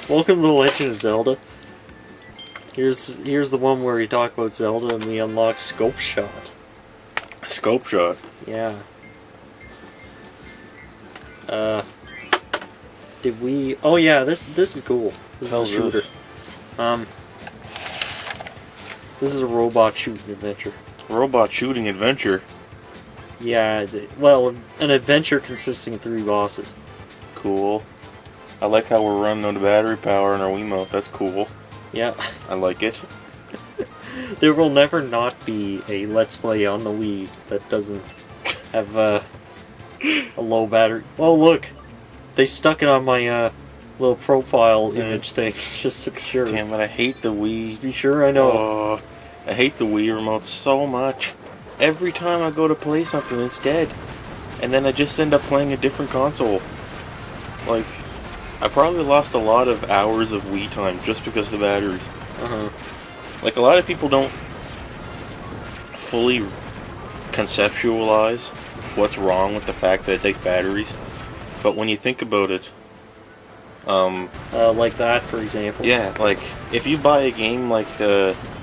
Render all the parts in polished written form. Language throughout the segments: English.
Welcome to The Legend of Zelda. Here's the one where we talk about Zelda and we unlock Scope Shot. Scope Shot? Yeah. Did we... Oh yeah, this is cool. This is a shooter. This is a robot shooting adventure. Robot shooting adventure? Yeah, well, an adventure consisting of 3 bosses. Cool. I like how we're running out of battery power in our Wiimote. That's cool. Yeah. I like it. There will never not be a Let's Play on the Wii that doesn't have a low battery. Oh look! They stuck it on my little profile image thing, just to be sure. Damn it, I hate the Wii. Just be sure I know. Oh, I hate the Wii remote so much. Every time I go to play something, it's dead. And then I just end up playing a different console. Like, I probably lost a lot of hours of Wii time just because of the batteries. Like, a lot of people don't fully conceptualize what's wrong with the fact that it takes batteries. But when you think about it... like that, for example. Yeah, like, if you buy a game like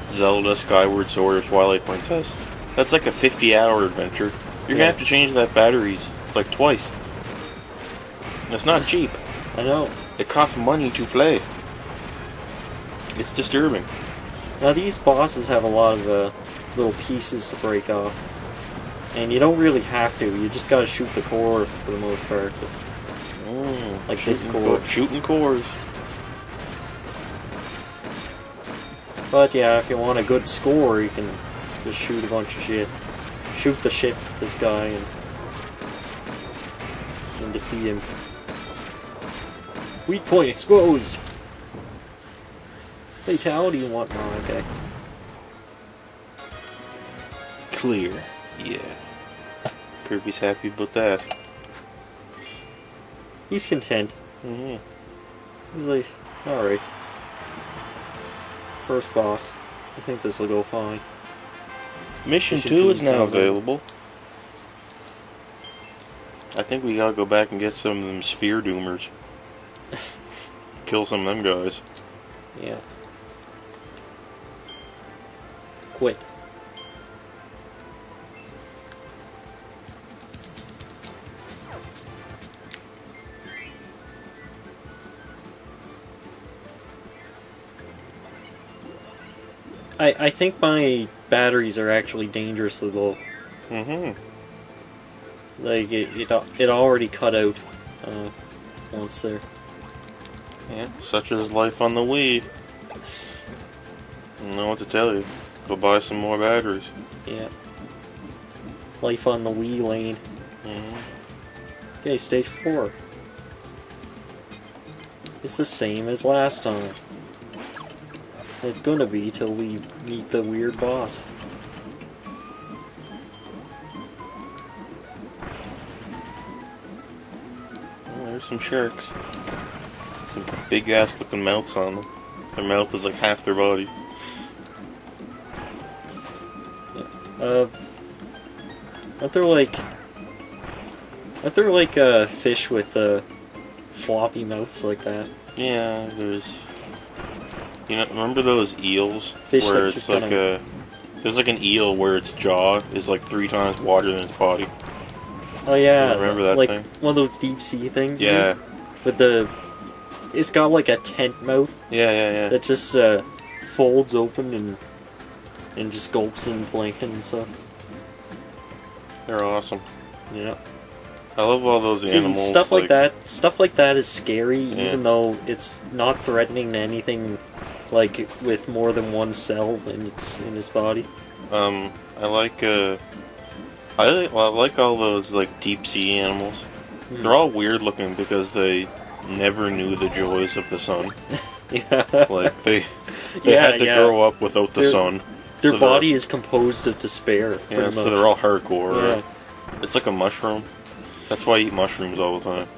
Zelda, Skyward Sword, or Twilight Princess, that's like a 50-hour adventure. You're gonna have to change that batteries, like, twice. It's not cheap. I know. It costs money to play. It's disturbing. Now these bosses have a lot of little pieces to break off. And you don't really have to, you just gotta shoot the core for the most part. Like this core. Shooting cores. But yeah, if you want a good score, you can just shoot a bunch of shit. Shoot the shit with this guy and defeat him. Weak point exposed! Fatality and whatnot, okay. Clear. Yeah. Kirby's happy about that. He's content. He's like, alright. First boss. I think this will go fine. Mission 2 is now available. I think we gotta go back and get some of them sphere doomers. Kill some of them guys. Yeah. Quit. I think my batteries are actually dangerously low. Like, it already cut out once there. Yeah, such is life on the Wii. I don't know what to tell you. Go buy some more batteries. Yeah. Life on the Wii lane. Okay, stage 4. It's the same as last time. It's gonna be till we meet the weird boss. Oh, there's some sharks. Some big ass looking mouths on them. Their mouth is like half their body. Aren't there like fish with floppy mouths like that? Yeah, there's... You know, remember those eels? Fish where that it's like a... There's like an eel where its jaw is like 3 times wider than its body. Oh yeah, remember that like thing? One of those deep sea things. Yeah. With the... It's got like a tent mouth. Yeah. That just folds open and just gulps in plankton and stuff. They're awesome. Yeah. I love all those animals. Stuff like that. Stuff like that is scary, Yeah. even though it's not threatening to anything. Like with more than one cell in its body. I like all those like deep sea animals. They're all weird looking because they never knew the joys of the sun. Yeah. Like they had to grow up without the sun. Their body is composed of despair. Yeah, so they're all hardcore. Yeah. It's like a mushroom. That's why I eat mushrooms all the time.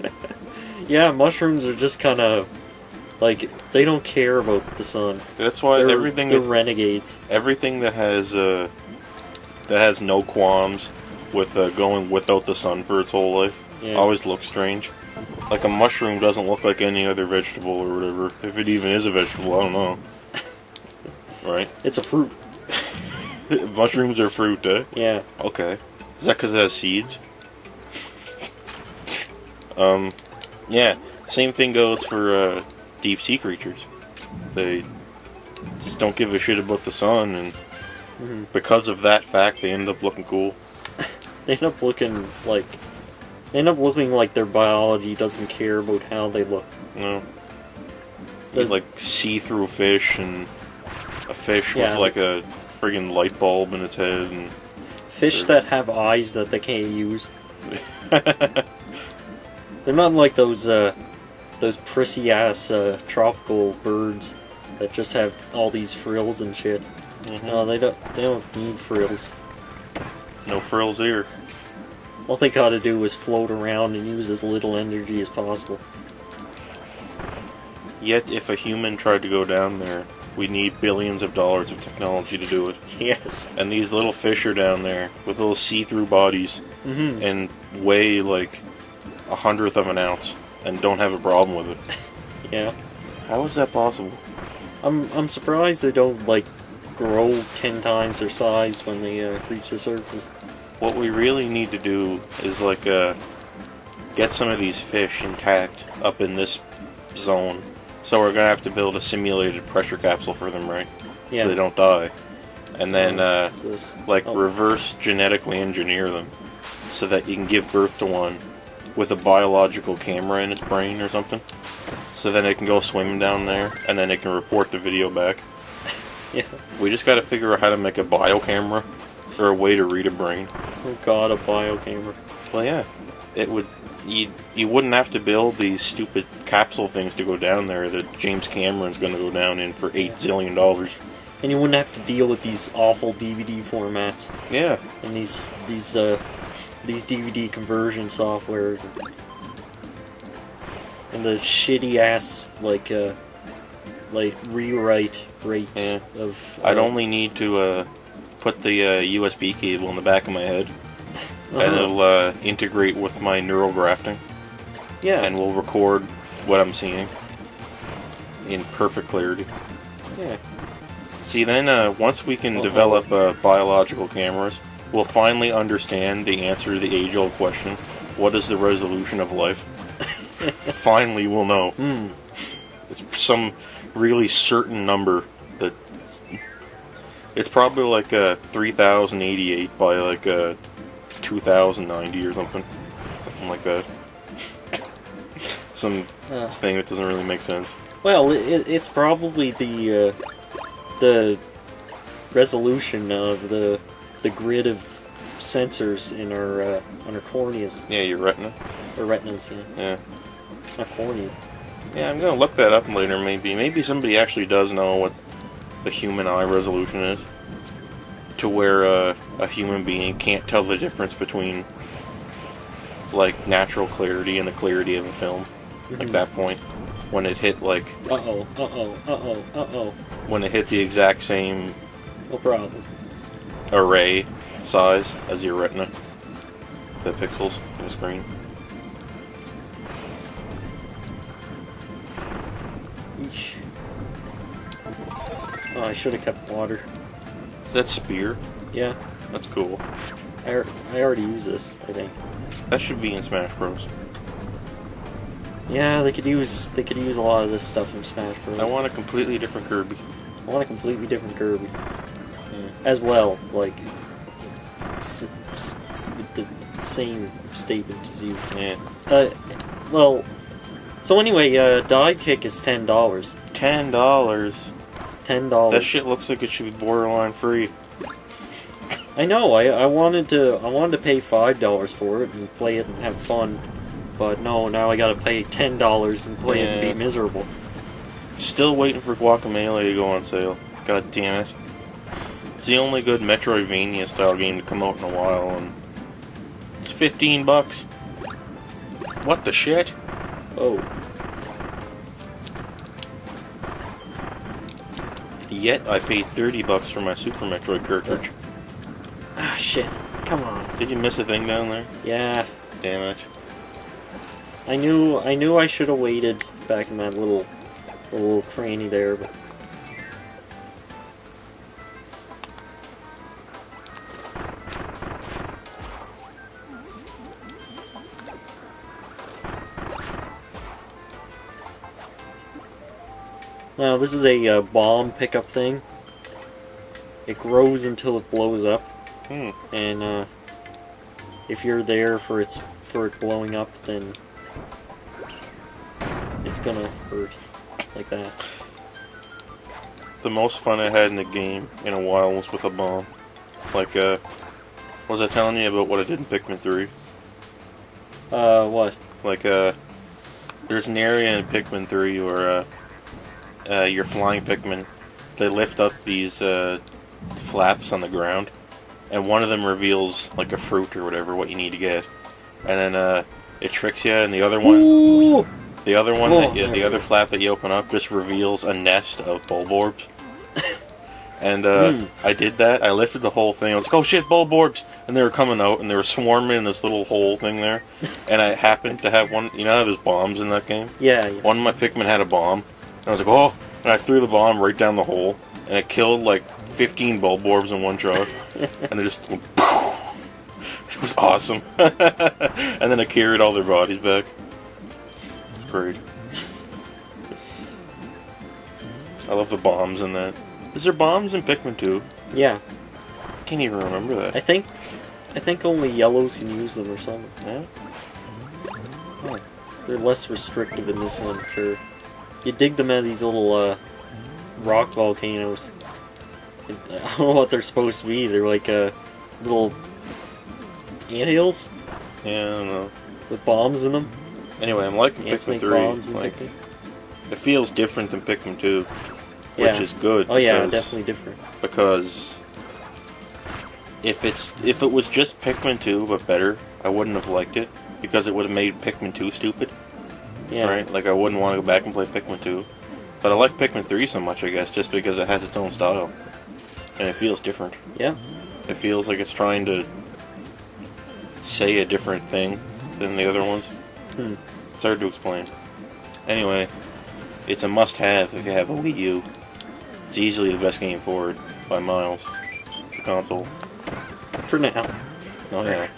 Yeah, mushrooms are just kind of like they don't care about the sun. That's why they're renegades. Everything that has no qualms with going without the sun for its whole life always looks strange. Like a mushroom doesn't look like any other vegetable or whatever. If it even is a vegetable, I don't know. Right? It's a fruit. Mushrooms are fruit, eh? Yeah. Okay. Is that because it has seeds? Yeah. Same thing goes for deep sea creatures. They just don't give a shit about the sun, and because of that fact, they end up looking cool. They end up looking like their biology doesn't care about how they look. No. Like see-through fish, and a fish with like a friggin' light bulb in its head, and fish that have eyes that they can't use. They're not like those prissy ass tropical birds that just have all these frills and shit. No, they don't need frills. No frills here. All they gotta do is float around and use as little energy as possible. Yet, if a human tried to go down there, we need billions of dollars of technology to do it. Yes. And these little fish are down there with little see-through bodies and weigh like 1/100th of an ounce and don't have a problem with it. Yeah. How is that possible? I'm surprised they don't like grow 10 times their size when they reach the surface. What we really need to do is like get some of these fish intact up in this zone. So we're gonna have to build a simulated pressure capsule for them, right? Yeah. So they don't die. And then Like reverse genetically engineer them so that you can give birth to one with a biological camera in its brain or something. So then it can go swimming down there and then it can report the video back. Yeah. We just gotta figure out how to make a biocamera or a way to read a brain. Oh god, a biocamera. Well, yeah. It would. You wouldn't have to build these stupid capsule things to go down there that James Cameron's going to go down in for $8 zillion. And you wouldn't have to deal with these awful DVD formats. Yeah. And these DVD conversion software. And the shitty ass like rewrite rates of. I'd only need to put the USB cable in the back of my head. And it'll integrate with my neural grafting. Yeah. And we'll record what I'm seeing in perfect clarity. Yeah. See, then once we can develop biological cameras, we'll finally understand the answer to the age-old question, what is the resolution of life? Finally we'll know. It's some really certain number that... It's probably like 3088 by like 2090 or something like that. Some thing that doesn't really make sense. Well, it's probably the resolution of the grid of sensors in our on our corneas. Yeah, your retina. Or retinas, yeah. Yeah. Not cornea. Yeah, I'm gonna look that up later. Maybe somebody actually does know what the human eye resolution is. To where a human being can't tell the difference between like natural clarity and the clarity of a film. Like that point when it hit like when it hit the exact same no problem array size as your retina, the pixels on the screen. Eesh. Oh, I should have kept water. Is that spear? Yeah. That's cool. I already use this, I think. That should be in Smash Bros. Yeah, they could use a lot of this stuff in Smash Bros. I want a completely different Kirby. I want a completely different Kirby. Yeah. As well, like with the same statement as you. Yeah. Well, so anyway, die kick is $10. $10. $10. That shit looks like it should be borderline free. I know. I wanted to pay $5 for it and play it and have fun, but no. Now I gotta pay $10 and play it and be miserable. Still waiting for Guacamelee to go on sale. God damn it! It's the only good Metroidvania style game to come out in a while, and it's $15. What the shit? Oh. Yet I paid $30 for my Super Metroid cartridge. Ah, shit. Come on. Did you miss a thing down there? Yeah. Damn it. I knew I should have waited back in that little cranny there, but... Now, this is a bomb pickup thing. It grows until it blows up. And, if you're there for it blowing up, then it's gonna hurt like that. The most fun I had in the game in a while was with a bomb. Like, was I telling you about what I did in Pikmin 3? What? Like, there's an area in Pikmin 3 where, your flying Pikmin, they lift up these, flaps on the ground, and one of them reveals, like, a fruit or whatever, what you need to get. And then, it tricks you, and the other one... Ooh! The other one, the other flap that you open up just reveals a nest of bulborbs. And, I did that. I lifted the whole thing. I was like, oh shit, bulborbs! And they were coming out, and they were swarming in this little hole thing there. And I happened to have one... You know how there's bombs in that game? Yeah, yeah. One of my Pikmin had a bomb. And I was like, oh! And I threw the bomb right down the hole. And it killed, like, 15 bulborbs in one shot. And they just... It was awesome. And then I carried all their bodies back. Great. I love the bombs in that. Is there bombs in Pikmin 2? Yeah. I can't even remember that. I think only yellows can use them or something. Yeah? Oh. They're less restrictive in this one, sure. You dig them out of these little, rock volcanoes. I don't know what they're supposed to be. They're like, little anthills? Yeah, I don't know. With bombs in them? Anyway, I'm liking Ants Pikmin make 3. bombs in Like, Pikmin. it feels different than Pikmin 2. Yeah. Which is good. Oh yeah, definitely different. Because if it was just Pikmin 2 but better, I wouldn't have liked it. Because it would have made Pikmin 2 stupid. Yeah. Right? Like, I wouldn't want to go back and play Pikmin 2. But I like Pikmin 3 so much, I guess, just because it has its own style. And it feels different. Yeah. It feels like it's trying to say a different thing than the other ones. It's hard to explain. Anyway, it's a must-have if you have a Wii U. It's easily the best game for it, by miles. The console. For now. Oh yeah.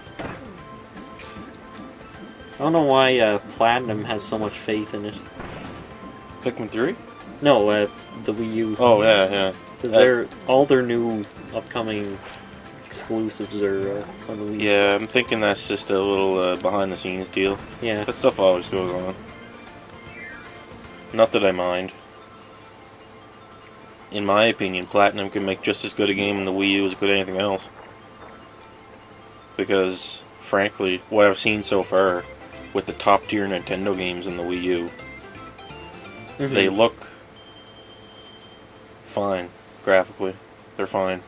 I don't know why Platinum has so much faith in it. Pikmin 3? No, the Wii U. Oh yeah, yeah. Because all their new upcoming exclusives are on the Wii. Yeah, I'm thinking that's just a little behind-the-scenes deal. Yeah. That stuff always goes on. Not that I mind. In my opinion, Platinum can make just as good a game in the Wii U as it could anything else. Because, frankly, what I've seen so far with the top-tier Nintendo games in the Wii U, they look fine, graphically. They're fine.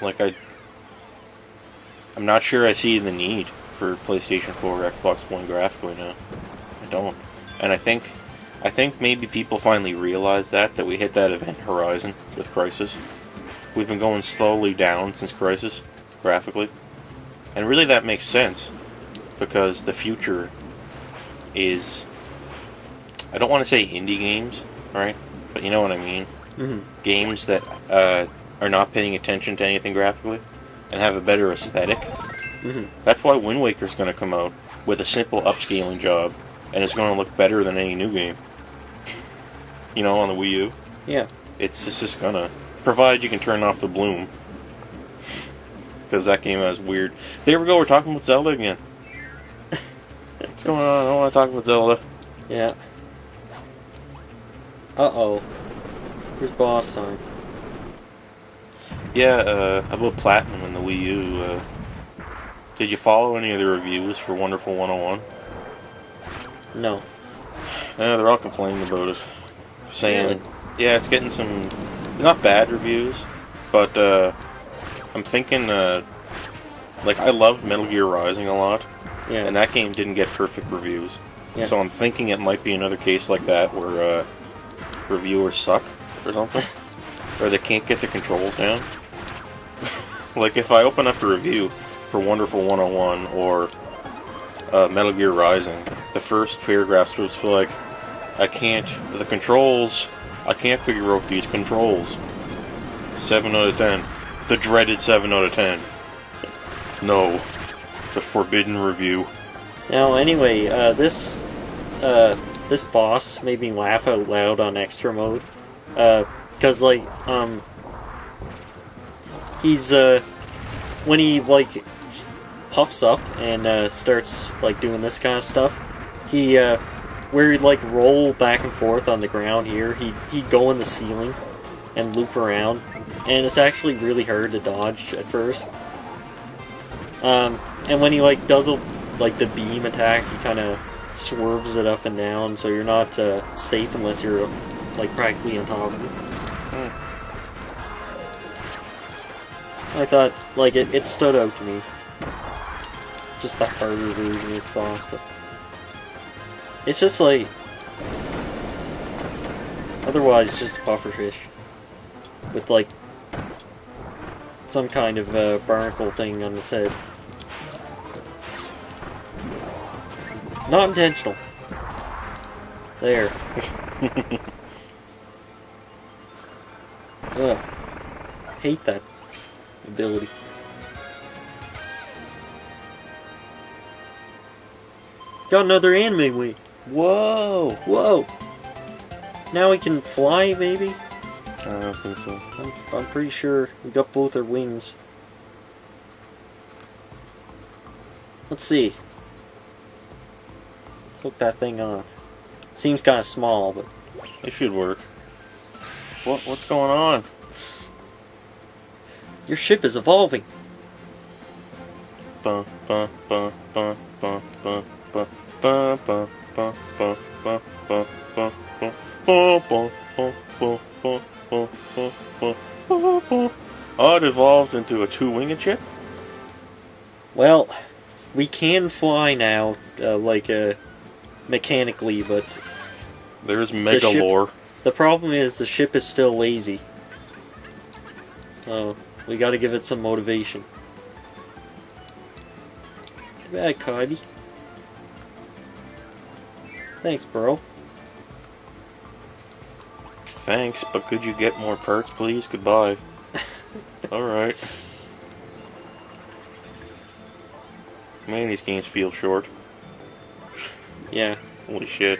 Like, I'm not sure I see the need for PlayStation 4 or Xbox One graphically now. I don't. And I think maybe people finally realize that we hit that event horizon with Crisis. We've been going slowly down since Crisis, graphically. And really that makes sense, because the future is... I don't want to say indie games, right? But you know what I mean. Games that are not paying attention to anything graphically and have a better aesthetic. That's why Wind Waker's going to come out with a simple upscaling job, and it's going to look better than any new game. You know, on the Wii U. Yeah. It's just gonna. Provided you can turn off the bloom. Because that game is weird. There we go, we're talking about Zelda again. What's going on? I don't want to talk about Zelda. Yeah. Uh-oh. Here's boss time. Yeah, about Platinum and the Wii U. Did you follow any of the reviews for Wonderful 101? No. Yeah, they're all complaining about it. Saying, Really? yeah, it's getting some, not bad reviews, but I'm thinking, like, I loved Metal Gear Rising a lot, Yeah. and that game didn't get perfect reviews. Yeah. So I'm thinking it might be another case like that where reviewers suck or something, or they can't get the controls down. Like, if I open up a review for Wonderful 101 or Metal Gear Rising, the first paragraph was like, I can't figure out these controls. 7 out of 10. The dreaded 7 out of 10. No. The forbidden review. Now, anyway, this boss made me laugh out loud on extra mode. Because, like, he's, when he, like, puffs up and, starts, like, doing this kind of stuff, he, where he'd, like, roll back and forth on the ground here, he'd go in the ceiling and loop around, and it's actually really hard to dodge at first. And when he, like, does, like, the beam attack, he kind of swerves it up and down, so you're not, safe unless you're, like, practically on top of it. I thought, like, it stood out to me. Just the harder version of this boss, but... It's just, like... Otherwise, it's just a pufferfish. With, like... some kind of, barnacle thing on its head. Not intentional. There. Ugh. Hate that ability. Got another anime wing. Whoa! Whoa! Now we can fly, maybe? I don't think so. I'm pretty sure we got both our wings. Let's see. Hook that thing on. Seems kind of small, but it should work. What's going on? Your ship is evolving. Ba ba ba ba ba ba ba ba ba ba ba ba ba ba ba. Oh, it evolved into a two-winged ship? Well, we can fly now, mechanically, but... There's Megalore. The problem is, the ship is still lazy. So, we gotta give it some motivation. Too bad, Kirby. Thanks, bro. Thanks, but could you get more perks, please? Goodbye. Alright. Man, these games feel short. Yeah. Holy shit.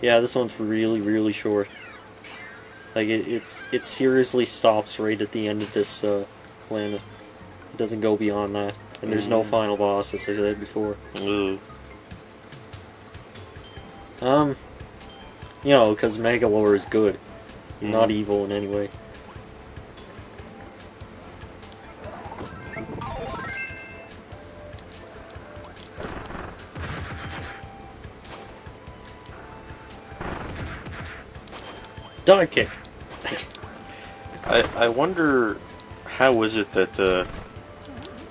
Yeah, this one's really, really short. Like, it seriously stops right at the end of this, planet. It doesn't go beyond that. And there's no final boss, as I said before. Ugh. You know, because Megalore is good. Not evil in any way. Dive kick. I wonder how is it that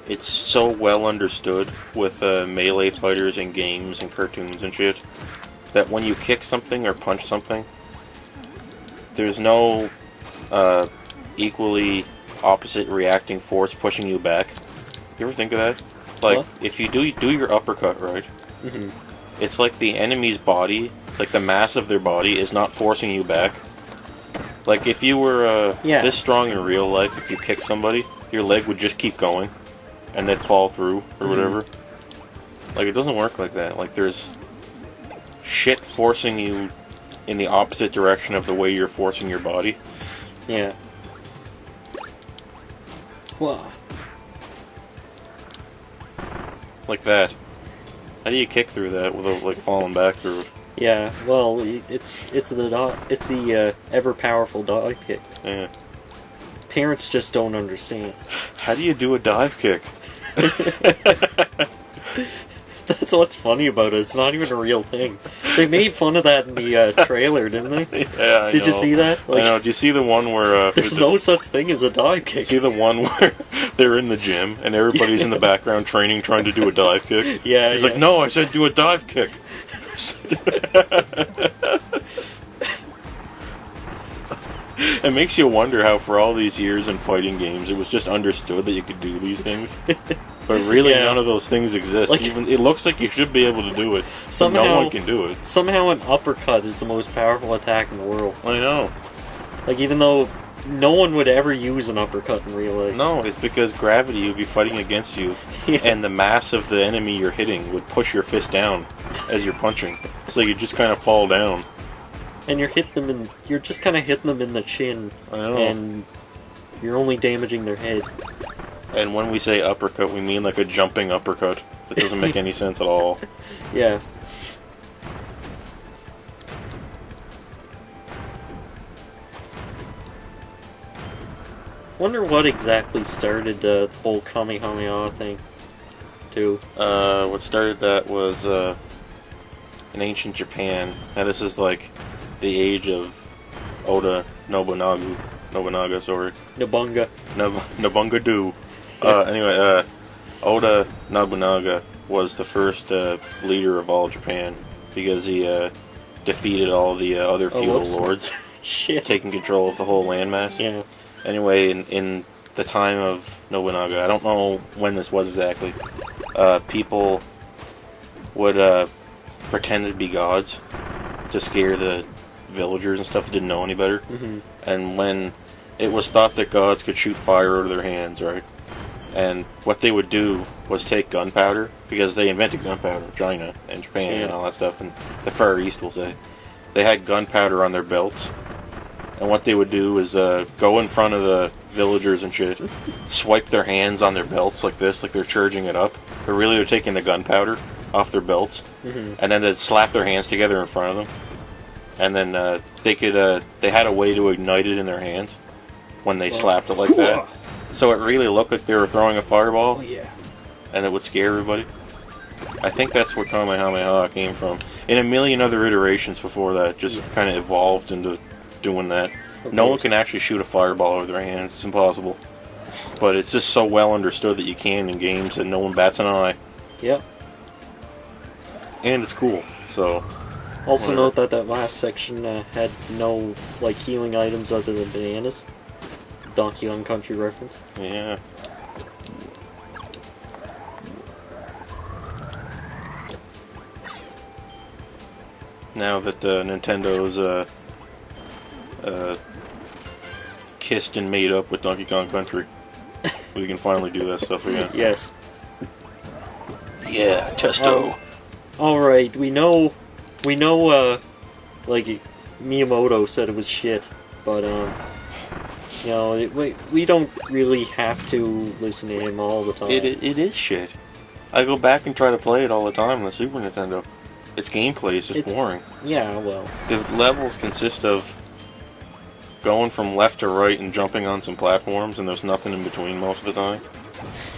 it's so well understood with melee fighters in games and cartoons and shit that when you kick something or punch something, there's no equally opposite reacting force pushing you back. You ever think of that? Like, what? if you do your uppercut, right? Mm-hmm. It's like the enemy's body, like the mass of their body, is not forcing you back. Like, if you were this strong in real life, if you kick somebody, your leg would just keep going, and then fall through, or whatever. Like, it doesn't work like that. Like, there's shit forcing you in the opposite direction of the way you're forcing your body. Yeah. Wow. Like that. How do you kick through that without, like, falling back through it? Yeah, well, it's the ever powerful dive kick. Yeah. Parents just don't understand. How do you do a dive kick? That's what's funny about it. It's not even a real thing. They made fun of that in the trailer, didn't they? Yeah, I know. Did you see that? Like, I know. Do you see the one where... there's no such thing as a dive kick. See the one where they're in the gym and everybody's in the background training, trying to do a dive kick? Yeah, He's like, no, I said do a dive kick. It makes you wonder how for all these years in fighting games it was just understood that you could do these things. But really, Yeah. none of those things exist. Like- Even it looks like you should be able to do it, but Somehow- no one can do it. Somehow an uppercut is the most powerful attack in the world. I know. Like, even though no one would ever use an uppercut in real life. No, it's because gravity would be fighting against you, Yeah. and the mass of the enemy you're hitting would push your fist down as you're punching. So you just kind of fall down. And you're just kind of hitting them in the chin. I know. And you're only damaging their head. And when we say uppercut, we mean like a jumping uppercut. That doesn't make any sense at all. Yeah. Wonder what exactly started the whole Kamehameha thing, too. What started that was in ancient Japan. Now this is like the age of Oda Nobunaga, sorry. Nobunga. Nobunga-do. Anyway, Oda Nobunaga was the first leader of all Japan because he defeated all the other feudal whoops. lords, Shit. taking control of the whole landmass. Yeah. Anyway, in the time of Nobunaga, I don't know when this was exactly, people would pretend to be gods to scare the villagers and stuff that didn't know any better. Mm-hmm. And when it was thought that gods could shoot fire out of their hands, right? And what they would do was take gunpowder, because they invented gunpowder, China and Japan and all that stuff, and the Far East, we'll say. They had gunpowder on their belts. And what they would do is go in front of the villagers and shit, swipe their hands on their belts like this, like they're charging it up. But really they're taking the gunpowder off their belts. Mm-hmm. And then they'd slap their hands together in front of them. And then they had a way to ignite it in their hands when they slapped it like that. So it really looked like they were throwing a fireball. Oh, yeah. And it would scare everybody. I think that's where Kamehameha came from. And a million other iterations before that just kind of evolved into doing that. No one can actually shoot a fireball over their hands. It's impossible. But it's just so well understood that you can in games and no one bats an eye. Yep. And it's cool. So Also whatever. note that that last section had no, like, healing items other than bananas. Donkey Kong Country reference. Yeah. Now that Nintendo's kissed and made up with Donkey Kong Country, we can finally do that stuff again. Yes. Yeah, testo. Alright, we know, like, Miyamoto said it was shit, but, you know, we don't really have to listen to him all the time. It is shit. I go back and try to play it all the time on the Super Nintendo. Its gameplay is just boring. Yeah, well. The levels consist of going from left to right and jumping on some platforms, and there's nothing in between most of the time.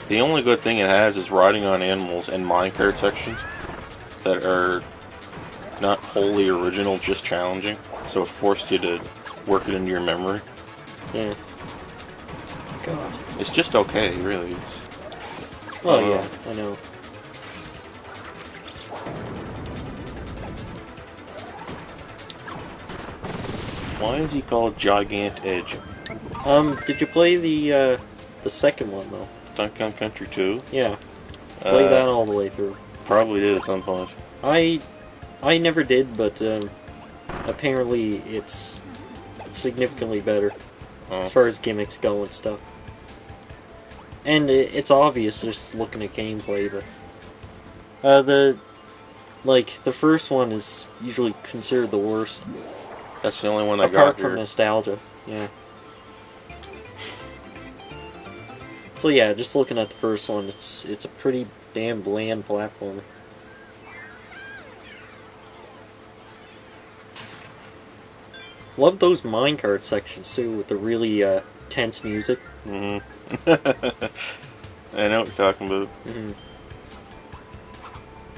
The only good thing it has is riding on animals and minecart sections that are not wholly original, just challenging. So it forced you to work it into your memory. Yeah. God. It's just okay, really. It's Oh, I don't yeah, know. I know. Why is he called Gigant Edge? Did you play the second one, though? Donkey Kong Country 2? Yeah. Play that all the way through. Probably did at some point. I never did, but apparently it's significantly better Oh. as far as gimmicks go and stuff. And it's obvious just looking at gameplay, but the first one is usually considered the worst, That's the only one I got apart here. from nostalgia. Yeah. So yeah, just looking at the first one, it's a pretty damn bland platformer. Love those minecart sections too, with the really tense music. Mm-hmm. I know what you're talking about. Mm-hmm.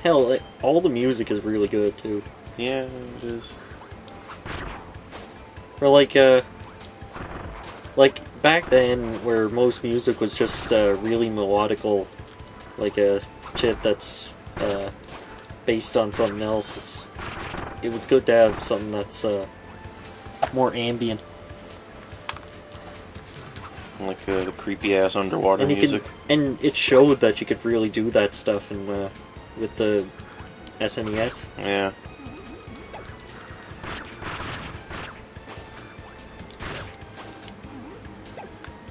Hell, all the music is really good too. Yeah, it is. Or like back then, where most music was just really melodical, like shit that's based on something else. It was good to have something that's more ambient. Like the creepy ass underwater and music. And it showed that you could really do that stuff in, with the SNES. Yeah.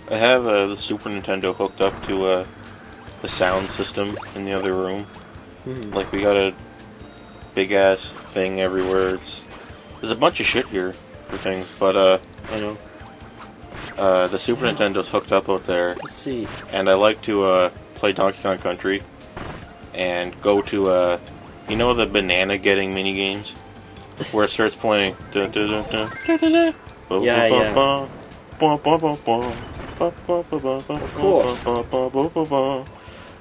I have the Super Nintendo hooked up to the sound system in the other room. Hmm. Like, we got a big ass thing everywhere. There's a bunch of shit here for things, but I know. the Super Nintendo's hooked up out there, Let's see. and I like to play Donkey Kong Country and go to you know the banana getting mini games where it starts playing. Yeah. Of course.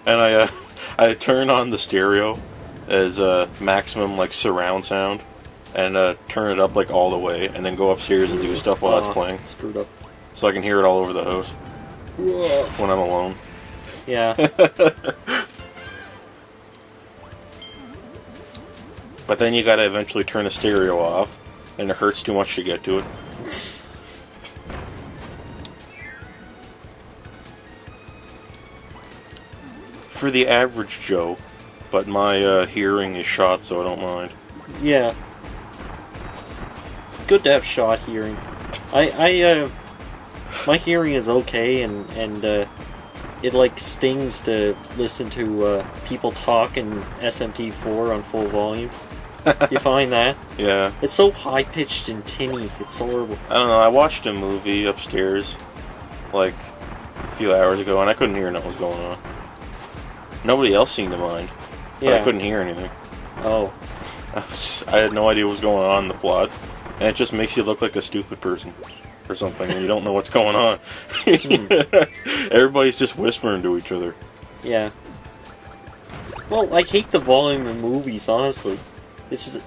And I turn on the stereo as maximum like surround sound and turn it up like all the way, and then go upstairs and do stuff while it's playing, Screwed up. so I can hear it all over the house when I'm alone. Yeah. But then you gotta eventually turn the stereo off, and it hurts too much to get to it. For the average Joe, but my hearing is shot, so I don't mind. Yeah. It's good to have shot hearing. My hearing is okay, and it like stings to listen to people talk in SMT4 on full volume. You find that? Yeah. It's so high pitched and tinny. It's horrible. I don't know. I watched a movie upstairs, like a few hours ago, and I couldn't hear what was going on. Nobody else seemed to mind, but I couldn't hear anything. Oh. I had no idea what was going on in the plot, and it just makes you look like a stupid person or something, and you don't know what's going on. Everybody's just whispering to each other. Yeah. Well, I hate the volume in movies, honestly. It's just,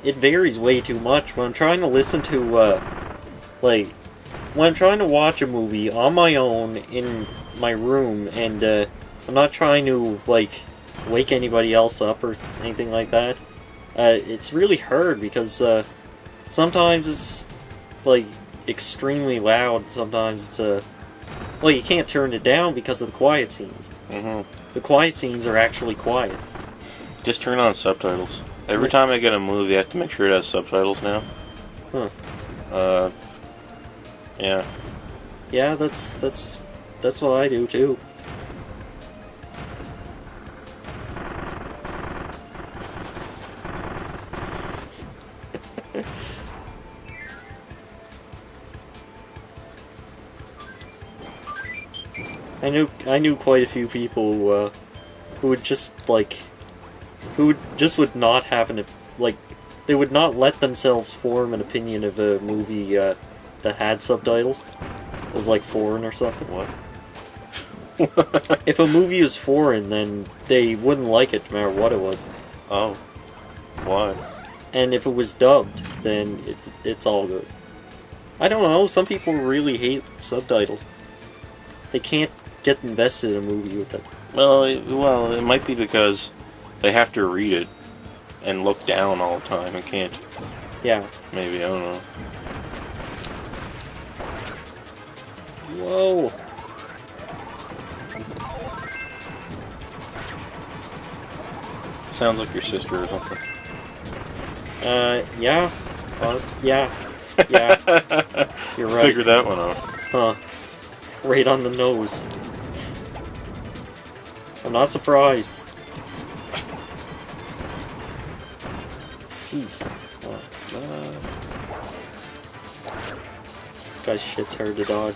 it varies way too much. When I'm trying to listen to, when I'm trying to watch a movie on my own in my room, and, I'm not trying to, like, wake anybody else up or anything like that, it's really hard because, sometimes it's, like, extremely loud, sometimes it's, well, you can't turn it down because of the quiet scenes. Mm-hmm. The quiet scenes are actually quiet. Just turn on subtitles. Every time I get a movie, I have to make sure it has subtitles now. Huh. Yeah. Yeah, that's what I do too. I knew quite a few people who would just would not have they would not let themselves form an opinion of a movie that had subtitles. It was like foreign or something. What? If a movie is foreign, then they wouldn't like it no matter what it was. Oh. Why? And if it was dubbed, then it's all good. I don't know, some people really hate subtitles. They can't get invested in a movie with them. Well, it might be because they have to read it and look down all the time and can't. Yeah. Maybe, I don't know. Whoa. Sounds like your sister or something. Yeah. Honest, yeah. Yeah. You're right. Figured that one out. Huh. Right on the nose. I'm not surprised. Jeez. This guy's shit's hard to dodge.